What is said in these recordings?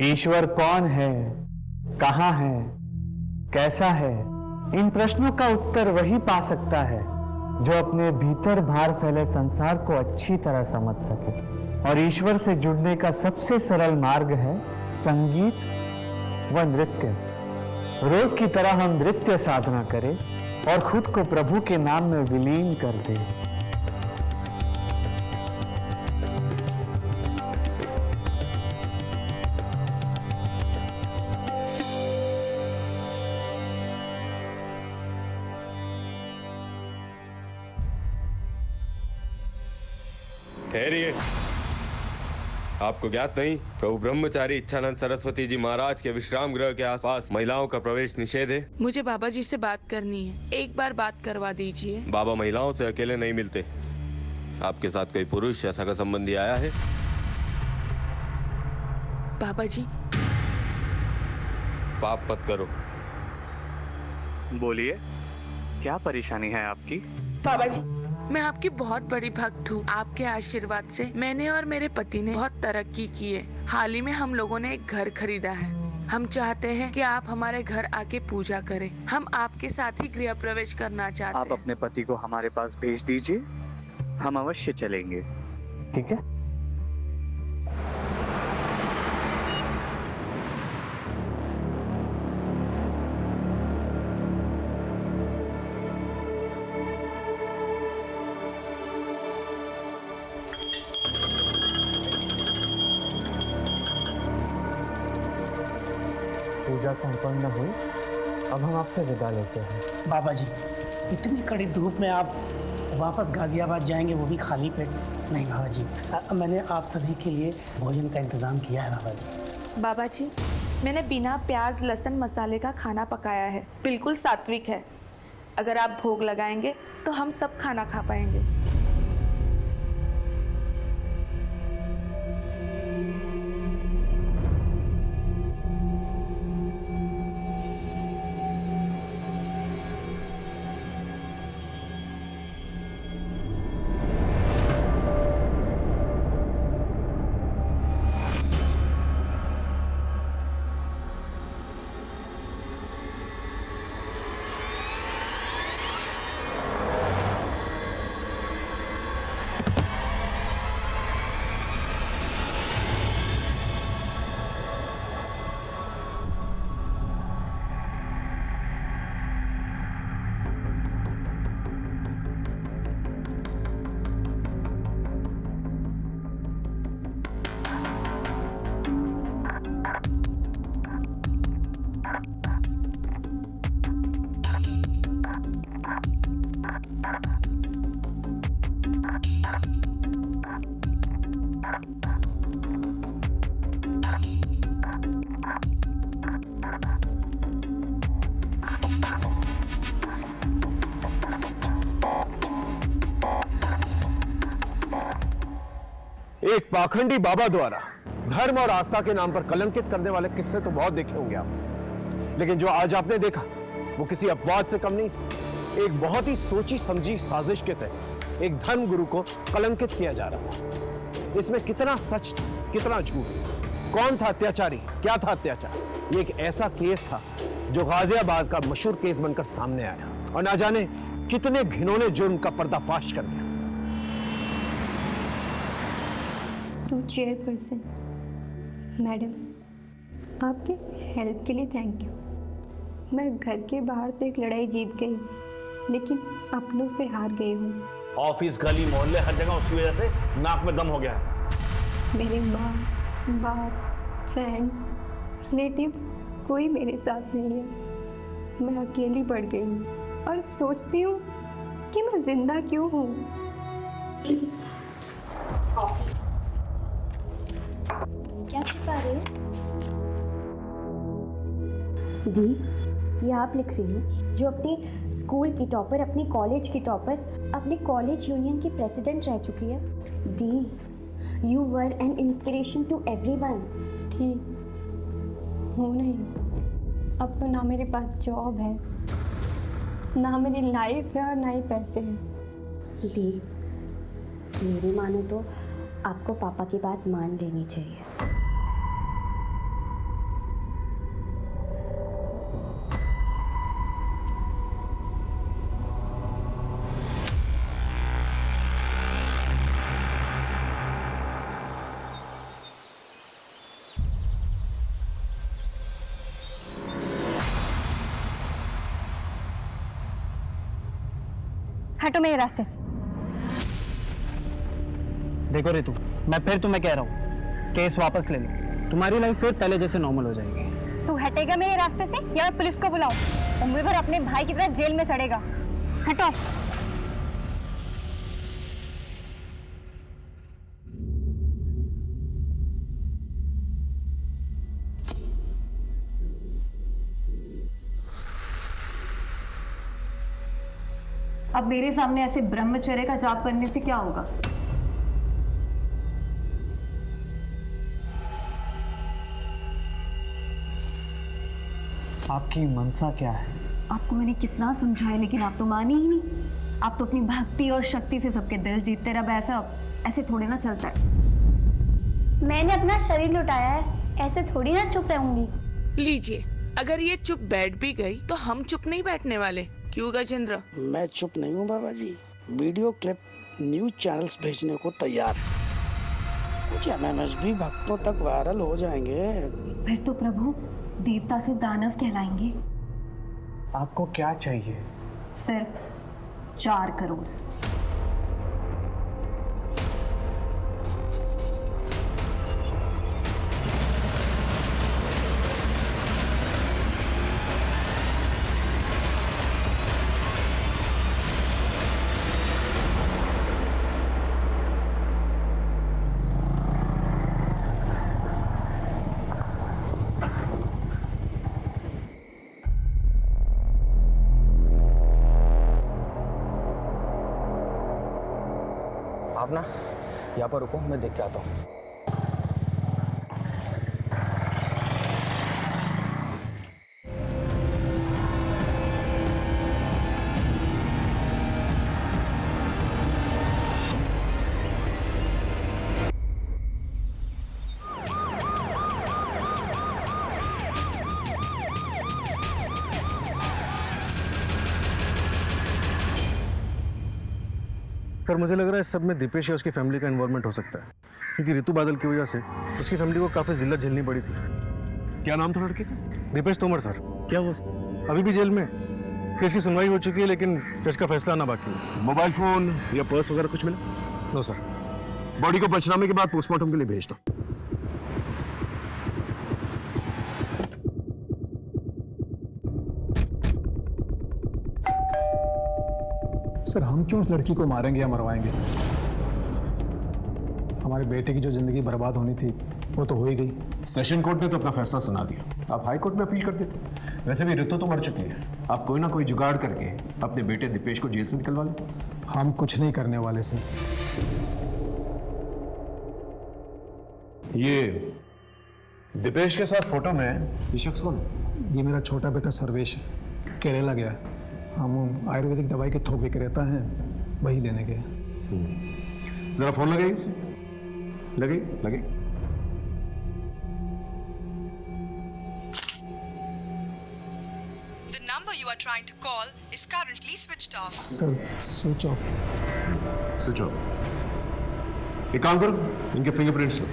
ईश्वर कौन है, कहाँ है, कैसा है, इन प्रश्नों का उत्तर वही पा सकता है जो अपने भीतर बाहर फैले संसार को अच्छी तरह समझ सके। और ईश्वर से जुड़ने का सबसे सरल मार्ग है संगीत व नृत्य। रोज की तरह हम नृत्य साधना करें और खुद को प्रभु के नाम में विलीन कर दें। ठहरिए। आपको ज्ञात नहीं, प्रभु ब्रह्मचारी इच्छानंद सरस्वती जी महाराज के विश्राम गृह के आसपास महिलाओं का प्रवेश निषेध है। मुझे बाबा जी से बात करनी है, एक बार बात करवा दीजिए। बाबा महिलाओं से अकेले नहीं मिलते। आपके साथ कोई पुरुष या सगा संबंधी आया है? बाबा जी। पाप मत करो। बोलिए, क्या परेशानी है आपकी? बाबा जी, मैं आपकी बहुत बड़ी भक्त हूँ। आपके आशीर्वाद से मैंने और मेरे पति ने बहुत तरक्की की है। हाल ही में हम लोगों ने एक घर खरीदा है। हम चाहते हैं कि आप हमारे घर आके पूजा करें। हम आपके साथ ही गृह प्रवेश करना चाहते हैं। आप अपने पति को हमारे पास भेज दीजिए, हम अवश्य चलेंगे। ठीक है? पूजा संपन्न हुई। अब हम आपसे विदा लेते हैं। बाबा जी, इतनी कड़ी धूप में आप वापस गाजियाबाद जाएंगे, वो भी खाली पेट? नहीं बाबा जी, मैंने आप सभी के लिए भोजन का इंतज़ाम किया है बाबा जी। बाबा जी, मैंने बिना प्याज लहसुन मसाले का खाना पकाया है, बिल्कुल सात्विक है। अगर आप भोग लगाएंगे तो हम सब खाना खा पाएंगे। एक पाखंडी बाबा द्वारा धर्म और आस्था के नाम पर कलंकित करने वाले किस्से तो बहुत देखे होंगे आप, लेकिन जो आज आपने देखा वो किसी अपवाद से कम नहीं। एक बहुत ही सोची समझी साजिश के तहत एक धर्म गुरु को कलंकित किया जा रहा था। इसमें कितना सच था, कितना झूठ, कौन था अत्याचारी, क्या था अत्याचार, ये एक ऐसा केस था जो गाजियाबाद का मशहूर केस बनकर सामने आया और ना जाने कितने घिनौने जुर्म का पर्दाफाश कर दिया। तो चेयरपर्सन मैडम, आपके हेल्प के लिए थैंक यू। मैं घर के बाहर तो एक लड़ाई जीत गई, लेकिन अपनों से हार गई हूँ। ऑफिस, गली, मोहल्ले, हर जगह उसकी वजह से नाक में दम हो गया है। मेरे माँ बाप, फ्रेंड्स, रिलेटिव कोई मेरे साथ नहीं है। मैं अकेली पड़ गई हूँ और सोचती हूँ कि मैं जिंदा क्यों हूँ। क्या छिपा रहे हो? दी, ये आप लिख रही हो जो अपने स्कूल की टॉपर, अपने कॉलेज की टॉपर, अपने कॉलेज यूनियन की प्रेसिडेंट रह चुकी है। दी, you were an inspiration to everyone. थी, हूँ नहीं। अब तो ना मेरे पास जॉब है, ना मेरी लाइफ है और ना ही पैसे हैं। दी, मेरी मानो तो आपको पापा की बात मान लेनी चाहिए। हटो मेरे रास्ते से। देखो रितु, मैं फिर तुम्हें कह रहा हूँ, केस वापस ले लो, तुम्हारी लाइफ फिर पहले जैसे नॉर्मल हो जाएगी। तू हटेगा मेरे रास्ते से या मैं पुलिस को बुलाऊं? उम्र भर अपने भाई की तरह जेल में सड़ेगा। हटो। अब मेरे सामने ऐसे ब्रह्मचर्य का जाप करने से क्या होगा? आपकी मनसा क्या है? आपको मैंने कितना समझाया लेकिन आप तो माने ही नहीं। आप तो अपनी भक्ति और शक्ति से सबके दिल जीतते रहे। ऐसे थोड़े ना चलता है। मैंने अपना शरीर लुटाया है, ऐसे थोड़ी ना चुप रहूंगी। लीजिए, अगर ये चुप बैठ भी गई तो हम चुप नहीं बैठने वाले। क्यों गजेंद्र? मैं चुप नहीं हूँ बाबा जी। वीडियो क्लिप न्यूज चैनल्स भेजने को तैयार है। कुछ MMSB भक्तों तक वायरल हो जाएंगे। फिर तो प्रभु देवता से दानव कहलाएंगे। आपको क्या चाहिए? सिर्फ 4 करोड़। आप ना यहाँ पर रुको, मैं देख के आता हूँ। पर मुझे लग रहा है इस सब में दीपेश या उसकी फैमिली का इन्वॉल्वमेंट हो सकता है, क्योंकि ऋतु बादल की वजह से उसकी फैमिली को काफी जिल्लत झेलनी पड़ी थी। क्या नाम था लड़के का? दीपेश तोमर सर। क्या हुआ? अभी भी जेल में। केस की सुनवाई हो चुकी है लेकिन केस का फैसला आना बाकी है। मोबाइल फोन या पर्स वगैरह कुछ मिला? No sir. बॉडी को पंचनामे के बाद पोस्टमार्टम के लिए भेज दो। सर हम क्यों उस लड़की को मारेंगे या मरवाएंगे? हमारे बेटे की जो जिंदगी बर्बाद होनी थी वो तो हो ही गई। सेशन कोर्ट ने तो अपना फैसला सुना दिया, आप हाई कोर्ट में अपील कर देते। वैसे भी ऋतु तो मर चुकी है, आप कोई ना कोई जुगाड़ करके अपने बेटे दीपेश को जेल से निकलवा लेते। हम कुछ नहीं करने वाले सर। ये दीपेश के साथ फोटो में ये शख्स कौन है? ये मेरा छोटा बेटा सर्वेश है, केरला गया। हम आयुर्वेदिक दवाई के थोक विक्रेता हैं, वही लेने गए। जरा फोन लगाइए इसे। लगे लगे। The number you are trying to call is currently switched off. Sir switch off. Switch off. एक काम करो, इनके फिंगरप्रिंट्स लो।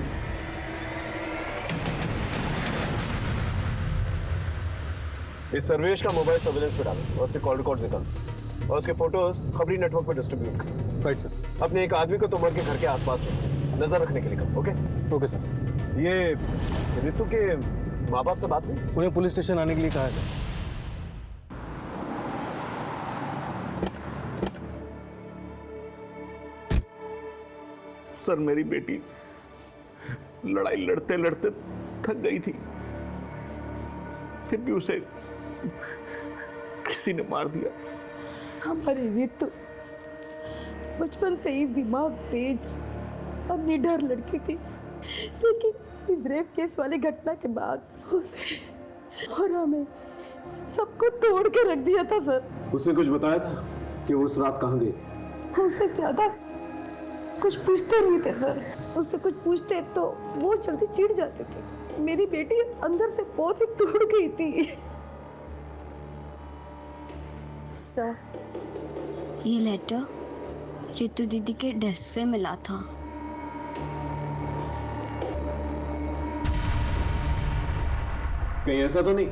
इस सर्वेश का मोबाइल सर्विलेंस पे डालो और उसके कॉल रिकॉर्ड्स निकालो और उसके फोटोज खबरी नेटवर्क पे डिस्ट्रीब्यूट करो। Right sir. अपने एक आदमी को तुमर के घर के आसपास रखो, नजर रखने के लिए कहो। Okay okay sir. ये ऋतु के माँ बाप से बात हुई? उन्हें पुलिस स्टेशन आने के लिए कहा है सर। सर मेरी बेटी लड़ाई लड़ते लड़ते थक गई थी, फिर भी उसे किसी ने मार दिया। हमारी ऋतु बचपन से ही दिमाग तेज और निडर लड़की थी, लेकिन इस रेप केस वाली घटना के बाद उसे और हमें सबको तोड़ के रख दिया था सर। उसने कुछ बताया था कि वो उस रात कहाँ गई? उससे ज्यादा कुछ पूछते नहीं थे सर। उससे कुछ पूछते तो वो जल्दी चिढ़ जाते थे। मेरी बेटी अंदर से बहुत ही टूट गई थी। सर, ये लेटर रितु दीदी के डेस्क से मिला था। कहीं ऐसा तो नहीं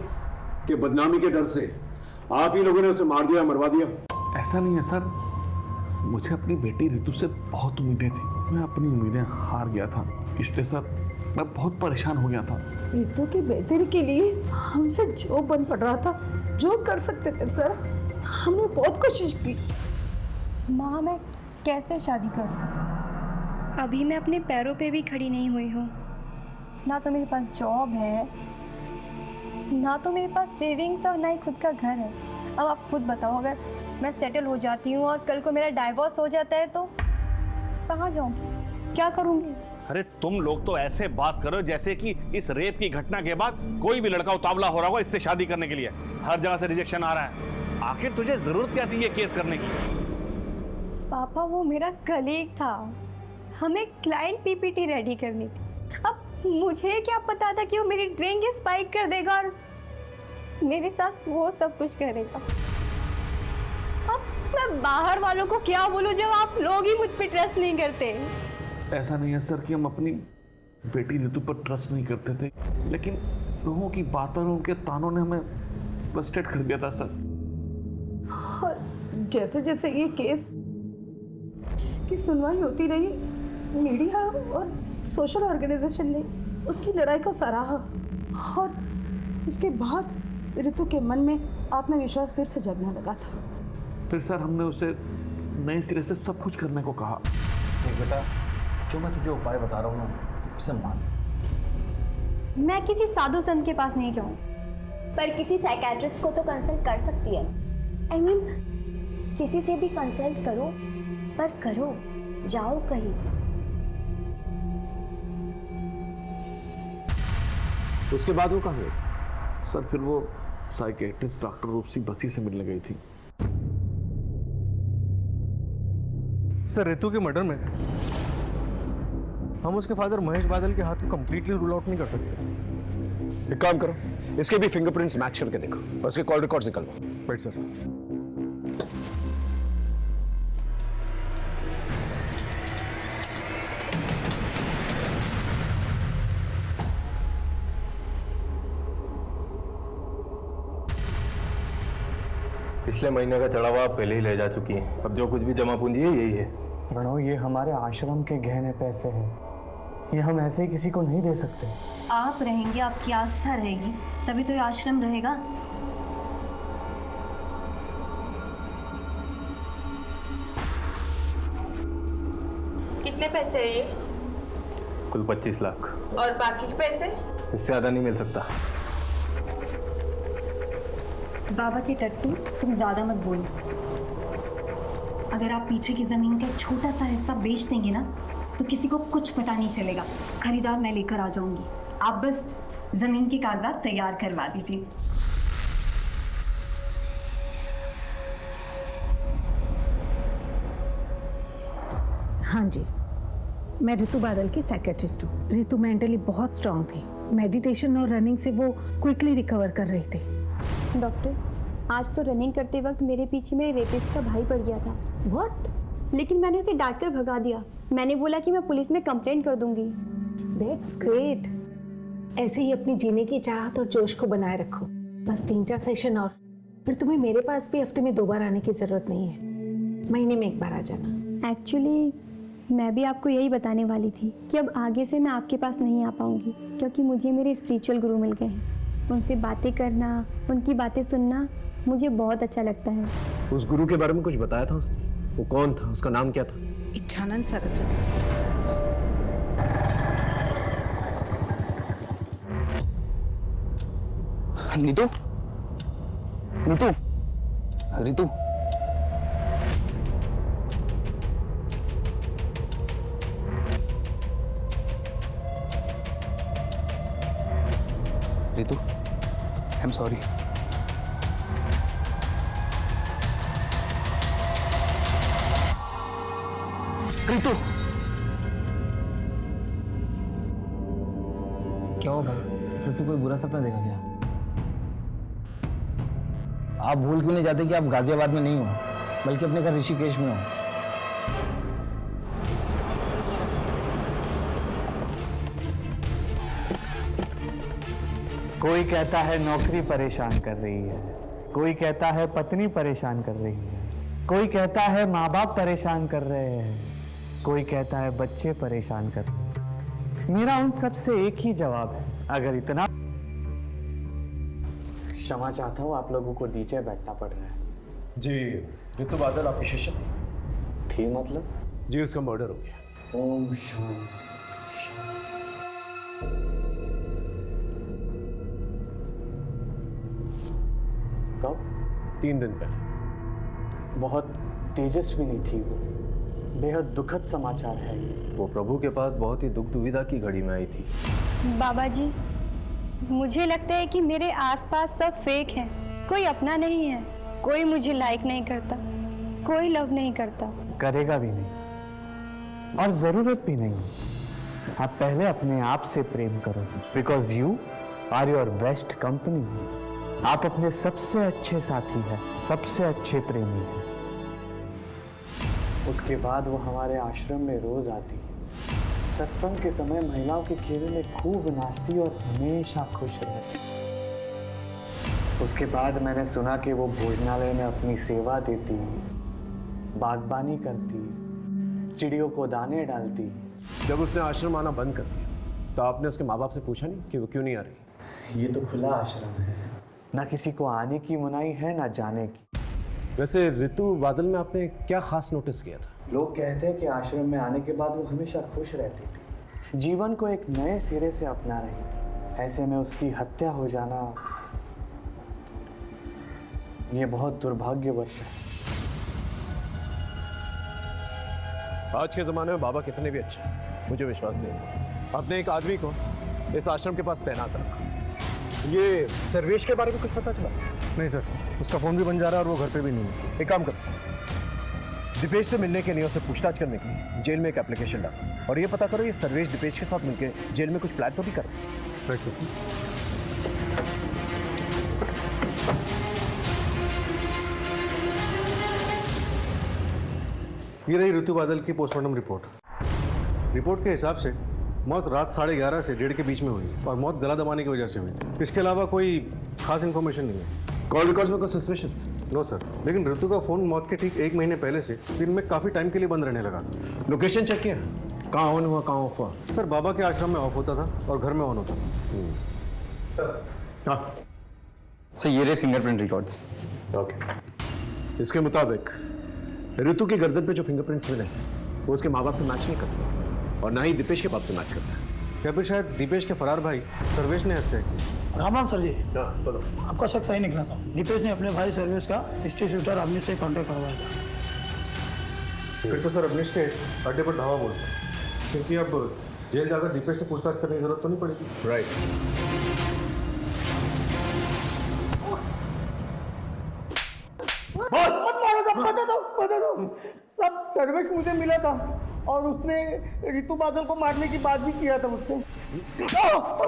कि बदनामी के डर से आप ही लोगों ने उसे मार दिया, मरवा दिया? ऐसा नहीं है सर, मुझे अपनी बेटी ऋतु से बहुत उम्मीदें थी। मैं अपनी उम्मीदें हार गया था, इसलिए सर मैं बहुत परेशान हो गया था। ऋतु की बेहतरी के लिए हमसे जो बन पड़ रहा था, जो कर सकते थे सर, हमने बहुत कोशिश की। माँ, मैं कैसे शादी करूँ? अभी मैं अपने पैरों पे भी खड़ी नहीं हुई हूँ। ना तो मेरे पास जॉब है, ना तो मेरे पास सेविंग्स और ना ही खुद का घर है। अब आप खुद बताओ, अगर मैं सेटल हो जाती हूँ और कल को मेरा डाइवोर्स हो जाता है तो कहाँ जाऊँगी, क्या करूँगी? अरे तुम लोग तो ऐसे बात करो जैसे कि इस रेप की घटना के बाद कोई भी लड़का उतावला हो रहा होगा इससे शादी करने के लिए। हर जगह से रिजेक्शन आ रहा है। आखिर तुझे जरूरत क्या थी ये केस करने की? पापा, वो मेरा कलीग था, हमें क्लाइंट पीपीटी रेडी करनी थी। अब मुझे क्या पता था कि वो मेरी ड्रिंक स्पाइक कर देगा और मेरे साथ वो सब कुछ करेगा। अब मैं बाहर वालों को क्या बोलूं जब आप लोग ही मुझ पे ट्रस्ट नहीं करते? ऐसा नहीं है सर कि हम अपनी बेटी ऋतु पर ट्रस्ट नहीं करते थे, लेकिन लोगों की बातों और उनके तानों ने हमें फ्रस्ट्रेट कर दिया था सर। और जैसे जैसे ये केस की सुनवाई होती रही, मीडिया और सोशल ऑर्गेनाइजेशन ने उसकी लड़ाई को सराहा और इसके बाद ऋतु के मन में आत्मविश्वास फिर से जगने लगा था। फिर सर हमने उसे नए सिरे से सब कुछ करने को कहा। देख बेटा, जो मैं तुझे उपाय बता रहा हूँ ना, उसे मान। मैं किसी साधु संत के पास नहीं जाऊँ, पर किसी साइकेट्रिस्ट को तो कंसल्ट कर सकती है। I mean, किसी से भी कंसल्ट करो, पर करो, जाओ कहीं। उसके बाद वो कहाँ गई? सर फिर वो साइकेट्रिस्ट डॉक्टर रूपसी बसी से मिलने गई थी। सर, ऋतु के मर्डर में हम उसके फादर महेश बादल के हाथ को कंप्लीटली रूल आउट नहीं कर सकते। एक काम करो, इसके भी फिंगरप्रिंट्स मैच करके देखो और उसके कॉल रिकॉर्ड्स निकलवाओ। Right sir. पिछले महीने का चढ़ावा आप पहले ही ले जा चुकी हैं। अब जो कुछ भी जमा पूंजी है यही है। प्रणव, ये हमारे आश्रम के गहने पैसे हैं, ये हम ऐसे ही किसी को नहीं दे सकते। आप रहेंगे, आपकी आस्था रहेगी, तभी तो ये आश्रम रहेगा। कितने पैसे है ये? कुल 25 लाख। और बाकी के पैसे? इससे ज्यादा नहीं मिल सकता। बाबा के टट्टू, तुम ज्यादा मत बोलो। अगर आप पीछे की जमीन का एक छोटा सा हिस्सा बेच देंगे ना, तो किसी को कुछ पता नहीं चलेगा। खरीदार मैं लेकर आ जाऊंगी, आप बस जमीन के कागजात तैयार करवा दीजिए। हाँ जी, मैं ऋतु बादल की साइकेट्रिस्ट हूँ। ऋतु मेंटली बहुत स्ट्रांग थी। मेडिटेशन और रनिंग से वो क्विकली रिकवर कर रही थी। डॉक्टर, आज तो रनिंग करते वक्त मेरे पीछे मेरे रेपिस्ट का भाई पड़ गया था। व्हाट? लेकिन मैंने उसे डांट कर भगा दिया। मैंने बोला कि मैं पुलिस में कंप्लेंट कर दूंगी। That's great. ऐसे ही अपनी जीने की चाहत और जोश को बनाए रखो। बस 3-4 सेशन और फिर तुम्हें मेरे पास भी हफ्ते में 2 बार आने की जरूरत नहीं है, महीने में 1 बार आ जाना। एक्चुअली मैं भी आपको यही बताने वाली थी कि अब आगे से मैं आपके पास नहीं आ पाऊंगी, क्योंकि मुझे मेरे स्पिरिचुअल गुरु मिल गए हैं। उनसे बातें करना, उनकी बातें सुनना मुझे बहुत अच्छा लगता है। उस गुरु के बारे में कुछ बताया था उसने? वो कौन था? उसका नाम क्या था? इच्छानंद सरस्वती जी। नीतू, नीतू, ऋतु, ऋतु, आई एम सॉरी। ऋतु, क्या हो भाई, फिर से कोई बुरा सपना देखा क्या? आप भूल क्यों नहीं जाते कि आप गाजियाबाद में नहीं हो, बल्कि अपने घर ऋषिकेश में हो? कोई कहता है नौकरी परेशान कर रही है, कोई कहता है पत्नी परेशान कर रही है, कोई कहता है माँ बाप परेशान कर रहे हैं, कोई कहता है बच्चे परेशान कर रहे हैं। मेरा उन सब से एक ही जवाब है, अगर इतना क्षमा चाहता हूँ, आप लोगों को नीचे बैठना पड़ रहा है। जी ऋतु बादल आपकी शिष्य थी मतलब? जी उसका मर्डर हो गया। ओम शांति। कब? 3 दिन पहले। बहुत तेजस्विनी थी वो, बेहद दुखद समाचार है ये। वो प्रभु के पास बहुत ही दुख दुविधा की घड़ी में आई थी। बाबा जी, मुझे लगता है कि मेरे आसपास सब फेक है, कोई अपना नहीं है, कोई मुझे लाइक नहीं करता, कोई लव नहीं करता, करेगा भी नहीं और जरूरत भी नहीं। आप पहले अपने आप से प्रेम करो, because you are your best company. आप अपने सबसे अच्छे साथी हैं, सबसे अच्छे प्रेमी हैं। उसके बाद वो हमारे आश्रम में रोज आती, सत्संग के समय महिलाओं के खेल में खूब नाचती और हमेशा खुश रहती। उसके बाद मैंने सुना कि वो भोजनालय में अपनी सेवा देती, बागबानी करती, चिड़ियों को दाने डालती। जब उसने आश्रम आना बंद कर दिया तो आपने उसके माँ बाप से पूछा नहीं कि वो क्यों नहीं आ रही? ये तो खुला आश्रम है, ना किसी को आने की मनाही है ना जाने की। वैसे ऋतु बादल में आपने क्या खास नोटिस किया था? लोग कहते हैं कि आश्रम में आने के बाद वो हमेशा खुश रहती थी, जीवन को एक नए सिरे से अपना रही थी। ऐसे में उसकी हत्या हो जाना, ये बहुत दुर्भाग्यवश है। आज के ज़माने में बाबा कितने भी अच्छे हैं, मुझे विश्वास है आपने एक आदमी को इस आश्रम के पास तैनात रखा। ये सर्वेश के बारे में कुछ पता चला? नहीं सर, उसका फ़ोन भी बन जा रहा है और वो घर पे भी नहीं है। एक काम करो, दीपेश से मिलने के लिए, उससे पूछताछ करने के लिए जेल में एक एप्लीकेशन डालो और ये पता करो ये सर्वेश दीपेश के साथ मिलकर जेल में कुछ प्लान तो भी कर। Right sir. ये रही ऋतु बादल की पोस्टमार्टम रिपोर्ट के हिसाब से मौत रात 11:30 से 1:30 के बीच में हुई और मौत गला दबाने की वजह से हुई थी। इसके अलावा कोई खास इन्फॉर्मेशन नहीं है। कॉल रिकॉर्ड्स में कोई सस्पिशियस? नो सर, लेकिन ऋतु का फ़ोन मौत के ठीक 1 महीने पहले से दिन में काफ़ी टाइम के लिए बंद रहने लगा। लोकेशन चेक किया? कहाँ ऑन हुआ कहाँ ऑफ हुआ? सर बाबा के आश्रम में ऑफ होता था और घर में ऑन होता था। सर हाँ सर, ये रहे फिंगरप्रिंट रिकॉर्ड्स। ओके, इसके मुताबिक ऋतु की गर्दन पे जो फिंगरप्रिंट्स मिले वो उसके माँ बाप से मैच नहीं करते और ना ही दीपेश के बाप से मैच करता है। या फिर शायद दीपेश के फरार भाई सर्वेश ने हत्या की। राम राम सर जी। बोलो। आपका शक सही निकला था। दीपेश ने अपने भाई सर्विस का हिस्ट्री शूटर अवनीश से कॉन्टेक्ट करवाया था। फिर तो सर अवनीश के अड्डे पर धावा बोलता, क्योंकि अब जेल जाकर दीपेश से पूछताछ करने की जरूरत तो नहीं पड़ेगी। राइट। बता दो सब सर्वेश मुझे मिला था और उसने ऋतु बादल को मारने की बात भी किया था मुझसे।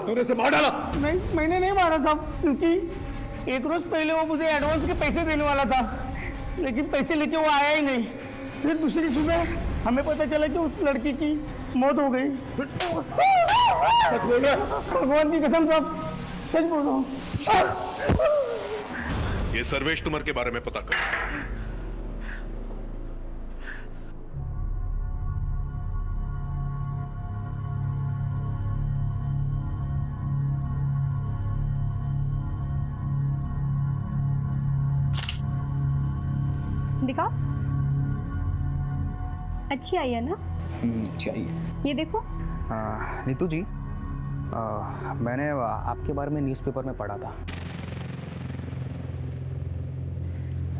तूने उसे मार डाला? नहीं, मैंने नहीं मारा था, क्योंकि एक रोज पहले वो मुझे एडवांस के पैसे देने वाला था, लेकिन पैसे लेके वो आया ही नहीं। फिर दूसरी सुबह हमें पता चला कि उस लड़की की मौत हो गई। सच बोल रहा है? भगवान की कसम साहब, सच बोल रहा हूँ। ये सर्वेश तुमर के बारे में पता कर। दिखाओ, अच्छी आई है ना? चाहिए। ये देखो। नीतू जी, मैंने आपके बारे में न्यूज़पेपर में पढ़ा था।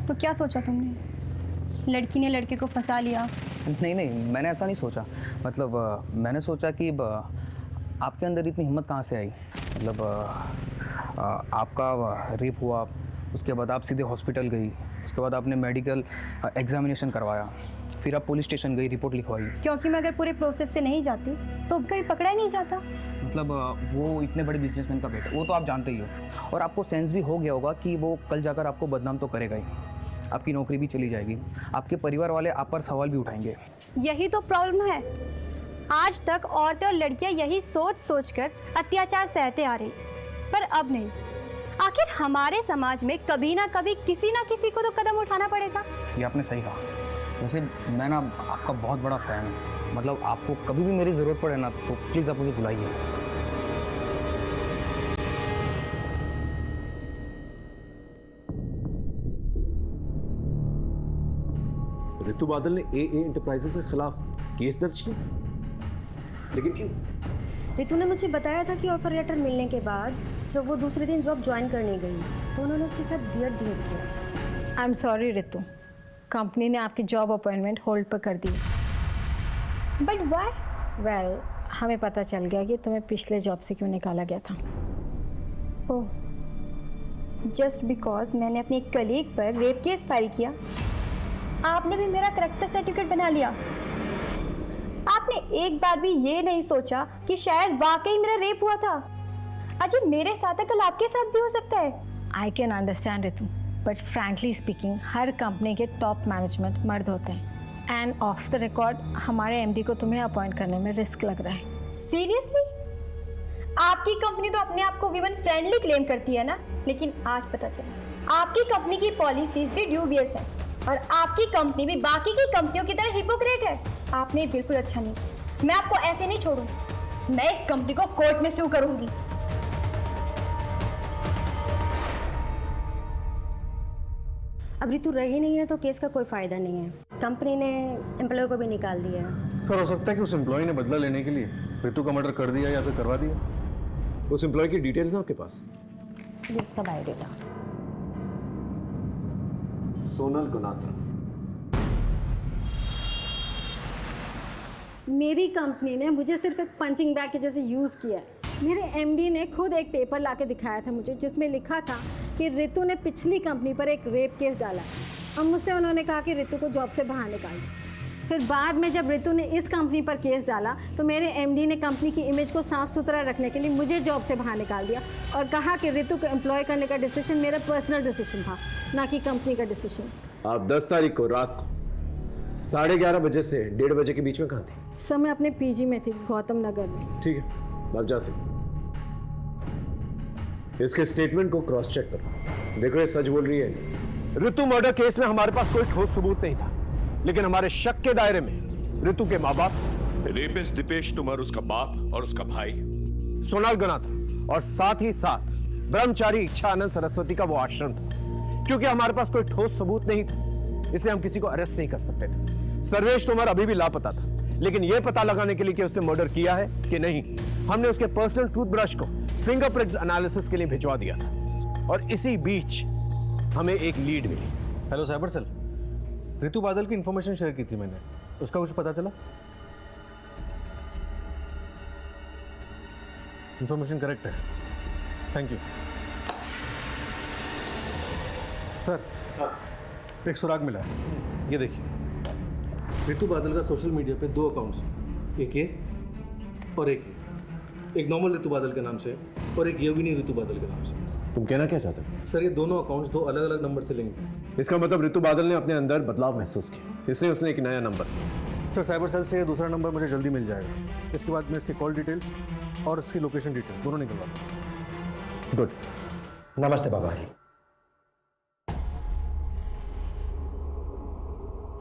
तो क्या सोचा तुमने? लड़की ने लड़के को फंसा लिया? नहीं नहीं, मैंने ऐसा नहीं सोचा। मतलब मैंने सोचा कि आपके अंदर इतनी हिम्मत कहाँ से आई। मतलब आपका रेप हुआ, उसके बाद आप सीधे हॉस्पिटल गई, उसके बाद आपने मेडिकल एग्जामिनेशन करवाया, फिर आप पुलिस स्टेशन गई, रिपोर्ट लिखवाई। क्योंकि मैं अगर पूरे प्रोसेस से नहीं जाती तो कहीं पकड़ा ही नहीं जाता। मतलब वो इतने बड़े बिजनेसमैन का बेटा, वो तो आप जानते ही हो। और आपको सेंस भी हो गया होगा कि वो कल जाकर आपको बदनाम तो करेगा ही, आपकी नौकरी भी चली जाएगी, आपके परिवार वाले आप पर सवाल भी उठाएंगे। यही तो प्रॉब्लम है। आज तक औरतें और लड़कियां यही सोच सोच कर अत्याचार सहते आ रही, पर अब नहीं। आखिर हमारे समाज में कभी ना कभी किसी ना किसी को तो कदम उठाना पड़ेगा। ये आपने सही कहा। वैसे मैं ना आपका बहुत बड़ा फ़ैन हूँ, मतलब आपको कभी भी मेरी ज़रूरत पड़े ना तो प्लीज़ आप मुझे बुलाइए। ऋतु बादल ने AA एंटरप्राइजेस के खिलाफ केस दर्ज किया, लेकिन क्यों? रितु ने मुझे बताया था कि ऑफर लेटर मिलने के बाद जब वो दूसरे दिन जॉब ज्वाइन करने गई तो उन्होंने उसके साथ वियर्ड बिहेव किया। I am sorry Ritu, company ने आपकी जॉब अपॉइंटमेंट होल्ड पर कर दी। But why? वेल, हमें पता चल गया कि तुम्हें पिछले जॉब से क्यों निकाला गया था। ओह, जस्ट बिकॉज मैंने अपने एक कलीग पर रेप केस फाइल किया, आपने भी मेरा करेक्टर सर्टिफिकेट बना लिया। आपने एक बार भी ये नहीं सोचा कि शायद वाकई मेरा रेप हुआ था। अजी मेरे साथ है, कल आपके साथ भी हो सकता है। I can understand Ritu, but frankly speaking her company के टॉप मैनेजमेंट मर्द होते हैं एंड ऑफ द रिकॉर्ड हमारे MD को तुम्हें अपॉइंट करने में रिस्क लग रहा है। सीरियसली? आपकी कंपनी तो अपने आप को वीमन फ्रेंडली क्लेम करती है ना, लेकिन आज पता चला आपकी कंपनी की पॉलिसीज भी ड्यूबियस है और आपकी कंपनी भी बाकी की कंपनियों की तरह हिपोक्रेट है। आपने बिल्कुल अच्छा नहीं, मैं आपको ऐसे नहीं छोड़ूं, मैं इस कंपनी को कोर्ट में सू करूंगी। अब रितु रही नहीं है तो केस का कोई फायदा नहीं है। कंपनी ने एम्प्लॉय को भी निकाल दिया है। सर, हो सकता है कि उस एम्प्लॉय ने बदला लेने के लिए ऋतु का मर्डर कर दिया या फिर करवा दिया। उस एम्प्लॉय की डिटेल्स हैं आपके पास? ये इसका बायोडेटा। सोनल गुनात्रा। मेरी कंपनी ने मुझे सिर्फ एक पंचिंग बैग के जैसे यूज़ किया है। मेरे MD ने खुद एक पेपर लाके दिखाया था मुझे, जिसमें लिखा था कि ऋतु ने पिछली कंपनी पर एक रेप केस डाला और मुझसे उन्होंने कहा कि ऋतु को जॉब से बाहर निकाल दो। फिर बाद में जब ऋतु ने इस कंपनी पर केस डाला तो मेरे MD ने कंपनी की इमेज को साफ सुथरा रखने के लिए मुझे जॉब से बाहर निकाल दिया और कहा कि ऋतु को एम्प्लॉय करने का डिसीजन मेरा पर्सनल डिसीजन था, ना कि कंपनी का डिसीजन। आप 10 तारीख को रात को 11:30 बजे से 1:30 बजे के बीच में कहाँ थी? सर, मैं अपने PG में थी, गौतम नगर में। ठीक है, आप जा सकते। इसके स्टेटमेंट को क्रॉस चेक करो, देखो ये सच बोल रही है। ऋतु मर्डर केस में हमारे पास कोई ठोस सबूत नहीं था, लेकिन हमारे शक के दायरे में ऋतु के माँ बाप, रेपिस्ट दीपेश तुमर उसका बाप और उसका भाई सोनाल गुनात्रा और साथ ही साथ ब्रह्मचारी इच्छानंद सरस्वती का वो आश्रम था। क्योंकि हमारे पास कोई ठोस सबूत नहीं था, इसलिए हम किसी को अरेस्ट नहीं कर सकते थे। सर्वेश तुमर अभी भी लापता था, लेकिन यह पता लगाने के लिए कि उसने मर्डर किया है कि नहीं, हमने उसके पर्सनल टूथब्रश को फिंगरप्रिंट्स एनालिसिस के लिए भिजवा दिया था और इसी बीच हमें एक लीड मिली। हेलो साइबर सेल, ऋतु बादल की इंफॉर्मेशन शेयर की थी मैंने, उसका कुछ पता चला? इंफॉर्मेशन करेक्ट है, थैंक यू सर। एक सुराग मिला है, ये देखिए। ऋतु बादल का सोशल मीडिया पे 2 अकाउंट्स हैं, एक ये और एक ये। एक नॉर्मल ऋतु बादल के नाम से और एक योगिनी ऋतु बादल के नाम से। तुम कहना क्या चाहते हो? सर, ये दोनों अकाउंट्स 2 अलग अलग नंबर से लिंक हैं। इसका मतलब ऋतु बादल ने अपने अंदर बदलाव महसूस किया, इसलिए उसने एक नया नंबर। सर, साइबर सेल से ये दूसरा नंबर मुझे जल्दी मिल जाएगा। इसके बाद मैं इसकी कॉल डिटेल्स और इसकी लोकेशन डिटेल्स दोनों निकलवा दूँ। गुड। नमस्ते बाबा जी,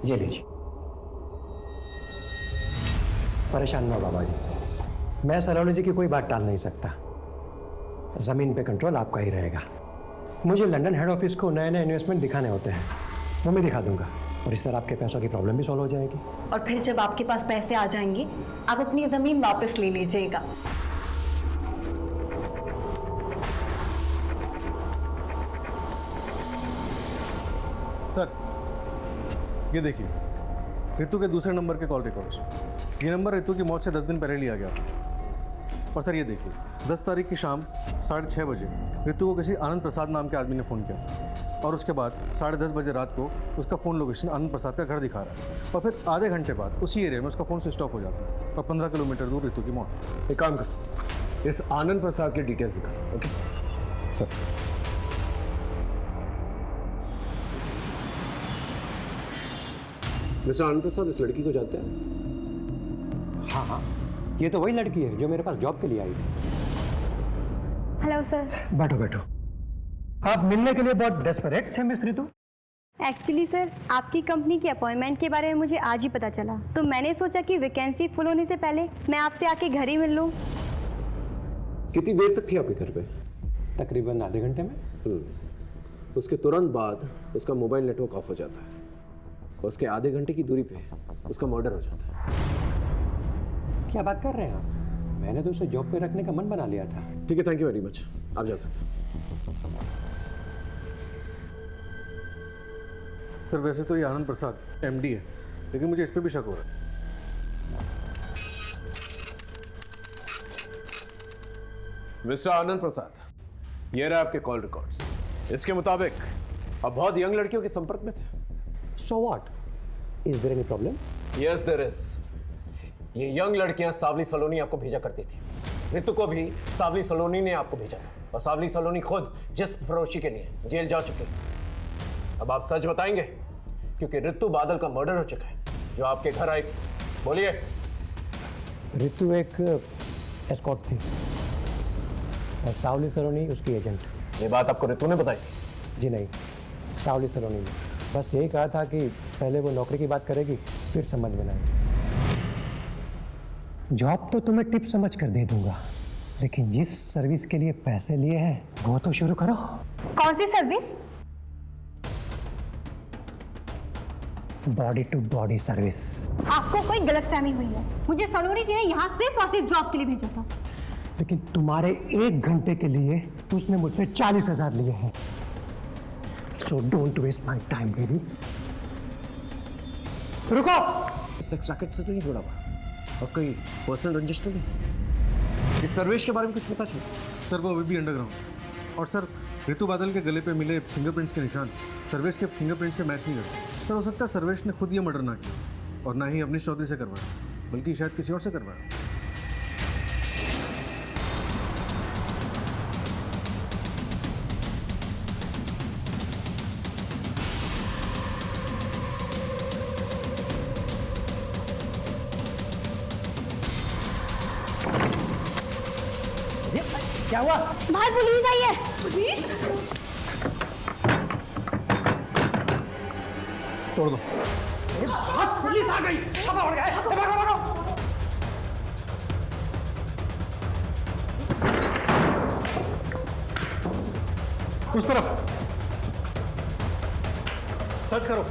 ये लीजिए। परेशान ना हो बाबा जी, मैं सलोनी जी की कोई बात टाल नहीं सकता। जमीन पे कंट्रोल आपका ही रहेगा। मुझे लंदन हेड ऑफिस को नए नए इन्वेस्टमेंट दिखाने होते हैं, वो मैं दिखा दूंगा और इस तरह आपके पैसों की प्रॉब्लम भी सॉल्व हो जाएगी। और फिर जब आपके पास पैसे आ जाएंगे आप अपनी ज़मीन वापस ले लीजिएगा। सर, ये देखिए ऋतु के दूसरे नंबर के कॉल रिकॉर्ड्स। ये नंबर ऋतु की मौत से 10 दिन पहले लिया गया था। और सर ये देखिए 10 तारीख की शाम 6:30 बजे ऋतु को किसी आनंद प्रसाद नाम के आदमी ने फ़ोन किया था और उसके बाद 10:30 बजे रात को उसका फ़ोन लोकेशन आनंद प्रसाद का घर दिखा रहा है और फिर आधे घंटे बाद उसी एरिया में उसका फ़ोन स्विच ऑफ हो जाता है और 15 किलोमीटर दूर ऋतु की मौत। एक काम कर, इस आनंद प्रसाद की डिटेल्स दिखा। Okay sir. मिस्टर आनंद प्रसाद इस लड़की को जानते हैं? हाँ हाँ, ये तो वही लड़की है जो मेरे पास जॉब के लिए आई थी। Hello sir. बैठो बैठो। आप मिलने के लिए बहुत डेस्परेट थे मिस रितु? एक्चुअली सर, आपकी कंपनी की अपॉइंटमेंट के बारे में मुझे आज ही पता चला, तो मैंने सोचा कि वैकेंसी फुल होने से पहले मैं आपसे आके घर ही मिल लूँ। कितनी देर तक थी आपके घर पे? तकरीबन आधे घंटे में। उसके तुरंत बाद उसका मोबाइल नेटवर्क ऑफ हो जाता है। उसके आधे घंटे की दूरी पे उसका मर्डर हो जाता है। क्या बात कर रहे हैं आप? मैंने तो उसे जॉब पे रखने का मन बना लिया था। ठीक है, थैंक यू वेरी मच, आप जा सकते हैं। सर वैसे तो ये आनंद प्रसाद एमडी है, लेकिन मुझे इस पे भी शक हो रहा है। मिस्टर आनंद प्रसाद, ये रहा आपके कॉल रिकॉर्ड्स। इसके मुताबिक आप बहुत यंग लड़कियों के संपर्क में थे। So what? Is there any problem? Yes there is. ये यंग लड़कियां सावली सलोनी आपको भेजा करती थी। रितु को भी सावली सलोनी ने आपको भेजा था, और सावली सलोनी खुद जिस्म फरोशी के लिए जेल जा चुकी। अब आप सच बताएंगे, क्योंकि रितु बादल का मर्डर हो चुका है जो आपके घर आई। बोलिए। रितु एक एस्कॉर्ट थी और सावली सलोनी उसकी एजेंट। ये बात आपको रितु ने बताई? जी नहीं, सावली सलोनी ने बस यही कहा था कि पहले वो नौकरी की बात करेगी, फिर समझ में आएगी। जॉब तो तुम्हें टिप समझ कर दे दूंगा, लेकिन जिस सर्विस के लिए पैसे लिए हैं वो तो शुरू करो। कौन सी service? Body to body service. आपको कोई गलतफहमी हुई है। मुझे सलोनी जी ने यहाँ सिर्फ और सिर्फ जॉब के लिए भेजा था। लेकिन तुम्हारे 1 घंटे के लिए उसने मुझसे 40,000 लिए हैं। So don't waste my time baby. रुको। सेक्स रैकेट से तो नहीं जुड़ा हुआ और कोई पर्सनल रंजिश तो नहीं? इस सर्वेश के बारे में कुछ पता चला? सर वो अभी भी अंडरग्राउंड। और सर रितु बादल के गले पे मिले फिंगरप्रिंट्स के निशान सर्वेश के फिंगरप्रिंट से मैच नहीं करते। सर हो सकता है सर्वेश ने खुद ये मर्डर ना किया और ना ही अवनीश चौधरी से करवाया, बल्कि शायद किसी और से करवाया। क्या हुआ? बाहर पुलिस आई है। पुलिस? तोड़ दो। पुलिस आ गई। छापा पड़ गया। भागो। उस तरफ सर्च करो।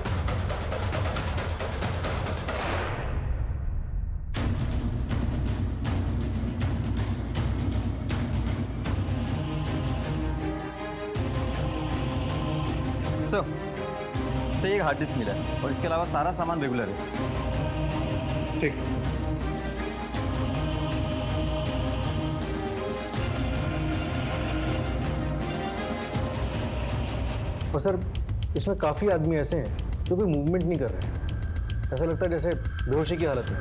सर एक हार्ड डिस्क मिला है और इसके अलावा सारा सामान रेगुलर है। ठीक। और सर इसमें काफ़ी आदमी ऐसे हैं जो कोई मूवमेंट नहीं कर रहे हैं। ऐसा लगता है जैसे बेहोशी की हालत में।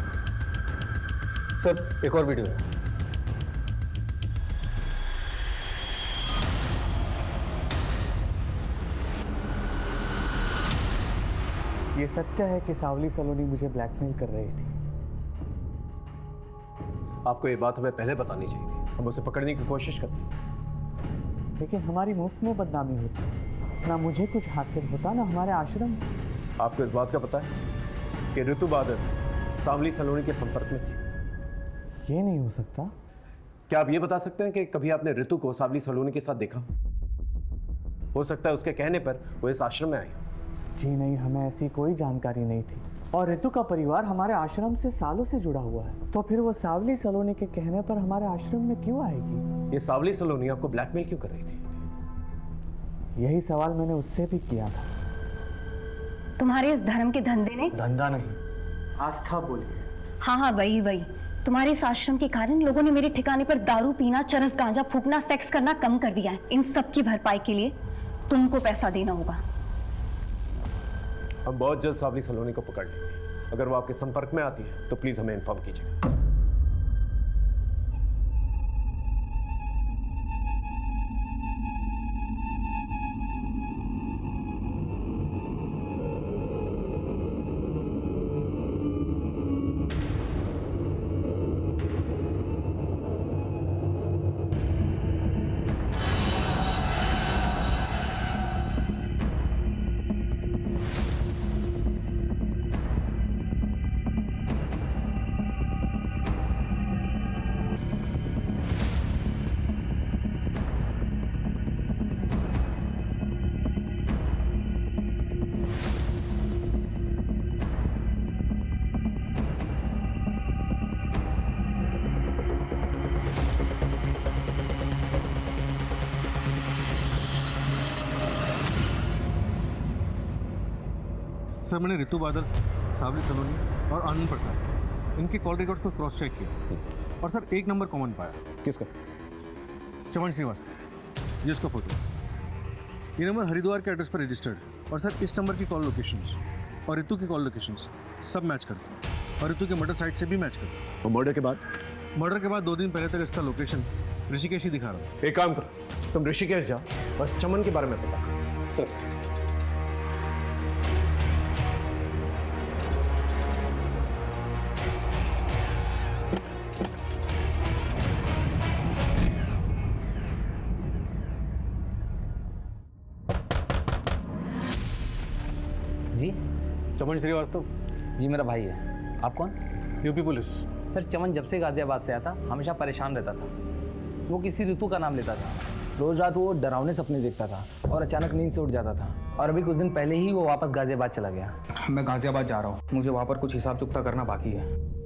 सर एक और वीडियो है। ये सत्य है कि सावली सलोनी मुझे ब्लैकमेल कर रही थी। आपको ये बात हमें पहले बतानी चाहिए थी, हम उसे पकड़ने की कोशिश करते। लेकिन हमारी मुफ्त में बदनामी होती, ना मुझे कुछ हासिल होता ना हमारे आश्रम। आपको इस बात का पता है कि रितु बादल सावली सलोनी के संपर्क में थी? ये नहीं हो सकता। क्या आप ये बता सकते हैं कि कभी आपने रितु को सावली सलोनी के साथ देखा? हो सकता है उसके कहने पर वो इस आश्रम में आई। जी नहीं, हमें ऐसी कोई जानकारी नहीं थी। और रितु का परिवार हमारे आश्रम से सालों से जुड़ा हुआ है, तो फिर वो सावली सलोनी के कहने पर हमारे आश्रम में क्यों आएगी? ये सावली सलोनी आपको ब्लैकमेल क्यों कर रही थी? यही सवाल मैंने उससे भी किया था। तुम्हारे इस धर्म के धंधे ने, धंधा नहीं, आस्था बोलिए। हाँ वही तुम्हारे इस आश्रम के कारण लोगों ने मेरे ठिकाने पर दारू पीना, चरस गांजा फूकना, सेक्स करना कम कर दिया है। इन सब की भरपाई के लिए तुमको पैसा देना होगा। हम बहुत जल्द सावली सलोनी को पकड़ लेंगे। अगर वो आपके संपर्क में आती है तो प्लीज हमें इन्फॉर्म कीजिएगा। सर मैंने रितु बादल, सावली सलोनी और आनंद प्रसाद इनके कॉल रिकॉर्ड्स को क्रॉस चेक किया और सर एक नंबर कॉमन पाया। किसका? चमन श्रीवास्तव, ये उसका फोटो। ये नंबर हरिद्वार के एड्रेस पर रजिस्टर्ड और सर इस नंबर की कॉल लोकेशंस और रितु की कॉल लोकेशंस सब मैच करते हैं और रितु के मर्डर साइट से भी मैच करते हैं। और मर्डर के बाद? मर्डर के बाद 2 दिन पहले तक इसका लोकेशन ऋषिकेश ही दिखा रहा है। एक काम करो, तुम ऋषिकेश जाओ, बस चमन के बारे में पता सर। जी चमन श्रीवास्तव। जी मेरा भाई है। आप कौन? UP police. सर चमन जब से गाजियाबाद से आया था हमेशा परेशान रहता था। वो किसी ऋतु का नाम लेता था, रोज रात वो डरावने सपने देखता था और अचानक नींद से उठ जाता था। और अभी कुछ दिन पहले ही वो वापस गाजियाबाद चला गया। मैं गाजियाबाद जा रहा हूँ, मुझे वहाँ पर कुछ हिसाब चुकता करना बाकी है।